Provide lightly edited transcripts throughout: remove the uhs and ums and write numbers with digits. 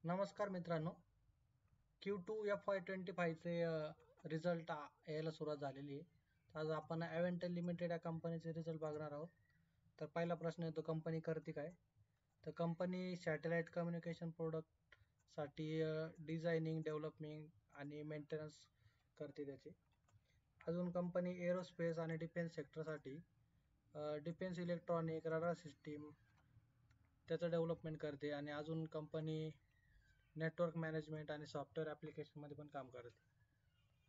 नमस्कार मित्रांनो. Q2 FY25 चे रिझल्ट यायला सुरुवात झालेली आहे. तर आज आपण अव्हेंटल लिमिटेड या कंपनीचे रिझल्ट बघणार आहोत. तर पहिला प्रश्न येतो, कंपनी करते काय? तर कंपनी सॅटेलाइट कम्युनिकेशन प्रोडक्ट साठी डिझायनिंग, डेव्हलपमेंट आणि मेंटेनन्स करते त्याची. अजून कंपनी एरोस्पेस आणि डिफेन्स सेक्टरसाठी डिफेन्स इलेक्ट्रॉनिक, रडार सिस्टीम त्याचं डेव्हलपमेंट करते. आणि अजून कंपनी नेटवर्क मॅनेजमेंट आणि सॉफ्टवेअर ॲप्लिकेशनमध्ये पण काम करते.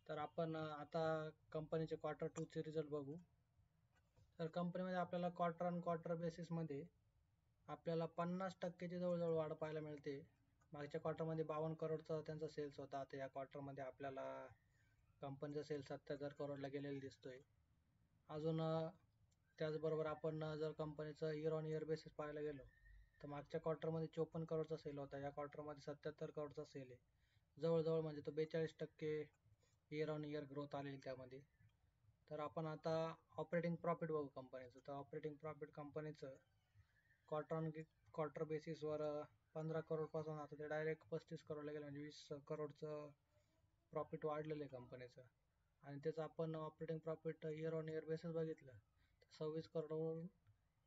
तर आपण आता कंपनीचे Q2 चे रिझल्ट बघू. तर कंपनीमध्ये आपल्याला क्वार्टर ऑन क्वार्टर बेसिसमध्ये आपल्याला 50%ची जवळजवळ वाढ पाहायला मिळते. मागच्या क्वार्टरमध्ये 52 करोडचा त्यांचा सेल्स होता. आता या क्वार्टरमध्ये आपल्याला कंपनीचा सेल्स 77 करोडला गेलेला दिसतोय. अजून त्याचबरोबर आपण जर कंपनीचं इयर ऑन इयर बेसिस पाहायला गेलो तर मागच्या क्वार्टरमध्ये 54 करोडचा सेल होता. या क्वार्टरमध्ये 77 करोडचा सेल आहे. जवळजवळ म्हणजे तो 42% इयर ऑन इयर ग्रोथ आलेली त्यामध्ये. तर आपण आता ऑपरेटिंग प्रॉफिट बघू कंपनीचं. तर ऑपरेटिंग प्रॉफिट कंपनीचं क्वार्टर ऑन क्वार्टर बेसिसवर 15 करोडपासून आता ते डायरेक्ट 35 करोडला गेलं, म्हणजे 20 करोडचं प्रॉफिट वाढलेलं आहे कंपनीचं. आणि त्याचं आपण operating profit year on year basis बघितलं तर 26 करोडवरून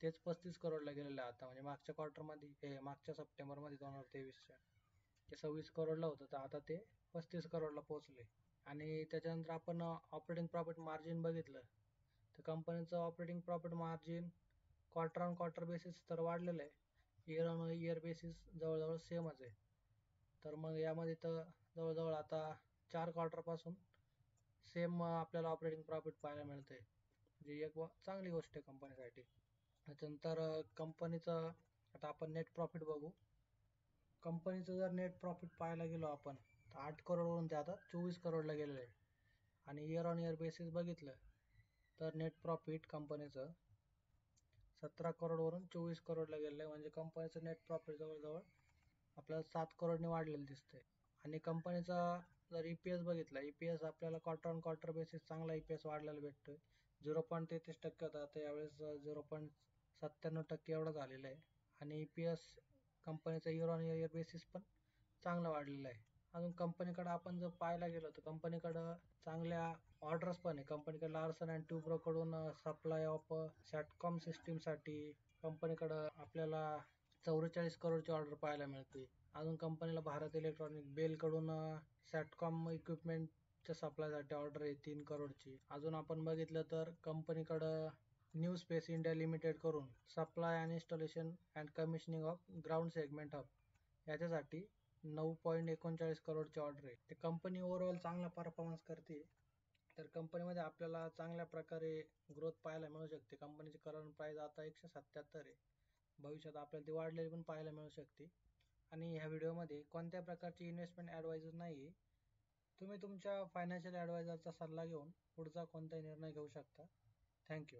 तेच 35 करोडला गेलेलं आहे आता. म्हणजे मागच्या क्वार्टरमध्ये मागच्या सप्टेंबरमध्ये 2023च्या ते 26 करोडला होतं, तर आता ते 35 करोडला पोहोचले. आणि त्याच्यानंतर आपण ऑपरेटिंग प्रॉफिट मार्जिन बघितलं तर कंपनीचं operating profit margin quarter on quarter basis तर वाढलेलं आहे, इयर ऑन इयर बेसिस जवळजवळ सेमच आहे. तर मग यामध्ये तर जवळजवळ आता 4 क्वार्टरपासून सेम आपल्याला ऑपरेटिंग प्रॉफिट पाहायला मिळतंय, जी एक चांगली गोष्ट आहे कंपनीसाठी. त्याच्यानंतर कंपनीचं आता आपण नेट प्रॉफिट बघू. कंपनीचं जर नेट प्रॉफिट पाहायला गेलो आपण तर 8 करोडवरून ते आता 24 करोडला गेलेलं आहे. आणि इयर ऑन इयर बेसिस बघितलं तर नेट प्रॉफिट कंपनीचं 17 करोडवरून 24 करोडला गेलेलं आहे. म्हणजे कंपनीचं नेट प्रॉफिट जवळजवळ आपल्याला 7 करोडने वाढलेलं दिसतंय. आणि कंपनीचा जर EPS बघितला, EPS आपल्याला क्वार्टर ऑन क्वार्टर बेसिस चांगला EPS वाढलेला भेटतोय. 0.33% होता, आता यावेळेस 0.97% एवढा झालेला आहे. आणि EPS कंपनीचा इयर ऑन इयर बेसिस पण चांगला वाढलेला आहे. अजून कंपनीकडे आपण जर पाहायला गेलो तर कंपनीकडं चांगल्या ऑर्डर्स पण आहे. कंपनीकडे लार्सन अँड ट्युब्रो कडून सप्लाय ऑफ सॅटकॉम सिस्टीमसाठी कंपनीकडं आपल्याला 44 करोडची ऑर्डर पाहायला मिळते. अजून कंपनीला भारत इलेक्ट्रॉनिक बेलकडून सॅटकॉम इक्विपमेंटच्या सप्लायसाठी ऑर्डर आहे 3 करोडची. अजून आपण बघितलं तर कंपनीकडं न्यू स्पेस इंडिया लिमिटेड करून supply and installation and commissioning of ground segment hub याच्यासाठी 9.39 करोडची ऑर्डर आहे. ते कंपनी ओव्हरऑल चांगला परफॉर्मन्स करते. तर कंपनीमध्ये आपल्याला चांगल्या प्रकारे ग्रोथ पाहायला मिळू शकते. कंपनीची करंट प्राइस आता 177 आहे. भविष्यात आपल्याला ती वाढलेली पण पाहायला मिळू शकते. आणि ह्या व्हिडिओमध्ये कोणत्या प्रकारची इन्व्हेस्टमेंट ॲडवायझर नाही आहे. तुम्ही तुमच्या फायनान्शियल ॲडवायझरचा सल्ला घेऊन पुढचा कोणताही निर्णय घेऊ शकता. थँक्यू.